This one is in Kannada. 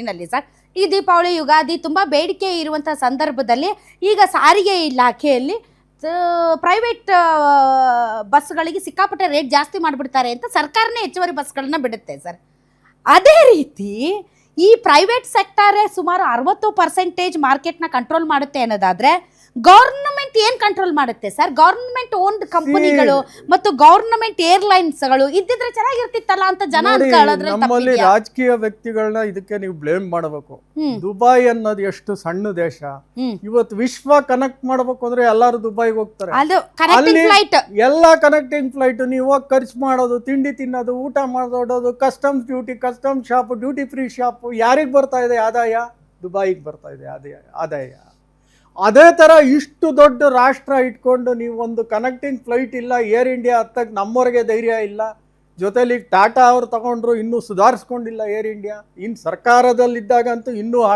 ನಲ್ಲಿ ಸರ್ ಈ ದೀಪಾವಳಿ ಯುಗಾದಿ ತುಂಬಾ ಬೇಡಿಕೆ ಇರುವಂತಹ ಸಂದರ್ಭದಲ್ಲಿ ಈಗ ಸಾರಿಗೆ ಇಲಾಖೆಯಲ್ಲಿ ಪ್ರೈವೇಟ್ ಬಸ್ಗಳಿಗೆ ಸಿಕ್ಕಾಪಟ್ಟೆ ರೇಟ್ ಜಾಸ್ತಿ ಮಾಡಿಬಿಡ್ತಾರೆ ಅಂತ ಸರ್ಕಾರನೇ ಹೆಚ್ಚುವರಿ ಬಸ್ಗಳನ್ನ ಬಿಡುತ್ತೆ ಸರ್. ಅದೇ ರೀತಿ ಈ ಪ್ರೈವೇಟ್ ಸೆಕ್ಟರೇ ಸುಮಾರು 60% ಮಾರ್ಕೆಟ್ನ ಕಂಟ್ರೋಲ್ ಮಾಡುತ್ತೆ ಅನ್ನೋದಾದ್ರೆ ಗವರ್ನಮೆಂಟ್ ಏನ್ ಕಂಟ್ರೋಲ್ ಮಾಡುತ್ತೆ ಸರ್? ಗವರ್ನಮೆಂಟ್ ಓನ್ಡ್ ಕಂಪನಿಗಳು ಮತ್ತು ಗವರ್ನಮೆಂಟ್ ಏರ್ಲೈನ್ಸ್ಗಳು ಇದ್ದಿದ್ರೆ ಚೆನ್ನಾಗಿರ್ತಿತ್ತಲ್ಲ ಅಂತ ಜನ ನಮ್ಮಲ್ಲಿ ರಾಜಕೀಯ ವ್ಯಕ್ತಿಗಳನ್ನ ಇದಕ್ಕೆ ನೀವು ಬ್ಲೇಮ್ ಮಾಡಬೇಕು. ದುಬೈ ಅನ್ನೋದು ಎಷ್ಟು ಸಣ್ಣ ದೇಶ, ಇವತ್ತು ವಿಶ್ವ ಕನೆಕ್ಟ್ ಮಾಡಬೇಕು ಅಂದ್ರೆ ಎಲ್ಲಾರು ದುಬೈಗೆ ಹೋಗ್ತಾರೆ. ಎಲ್ಲಾ ಕನೆಕ್ಟಿಂಗ್ ಫ್ಲೈಟ್ ನೀವು ಹೋಗಿ ಖರ್ಚು ಮಾಡೋದು, ತಿಂಡಿ ತಿನ್ನೋದು, ಊಟ ಮಾಡೋದು, customs duty, custom shop, duty free shop, ಯಾರಿಗೆ ಬರ್ತಾ ಇದೆ ಆದಾಯ? ದುಬೈಗೆ ಬರ್ತಾ ಇದೆ ಆದಾಯ. ಅದೇ ಥರ ಇಷ್ಟು ದೊಡ್ಡ ರಾಷ್ಟ್ರ ಇಟ್ಕೊಂಡು ನೀವು ಒಂದು ಕನೆಕ್ಟಿಂಗ್ ಫ್ಲೈಟ್ ಇಲ್ಲ, ಏರ್ ಇಂಡಿಯಾ ಹತ್ತಕ್ಕೆ ನಮ್ಮವರೆಗೆ ಧೈರ್ಯ ಇಲ್ಲ. ಜೊತೆಲಿ ಟಾಟಾ ಅವ್ರು ತಗೊಂಡ್ರು, ಇನ್ನೂ ಸುಧಾರಿಸ್ಕೊಂಡಿಲ್ಲ ಏರ್ ಇಂಡಿಯಾ. ಇನ್ನು ಸರ್ಕಾರದಲ್ಲಿದ್ದಾಗಂತೂ ಇನ್ನೂ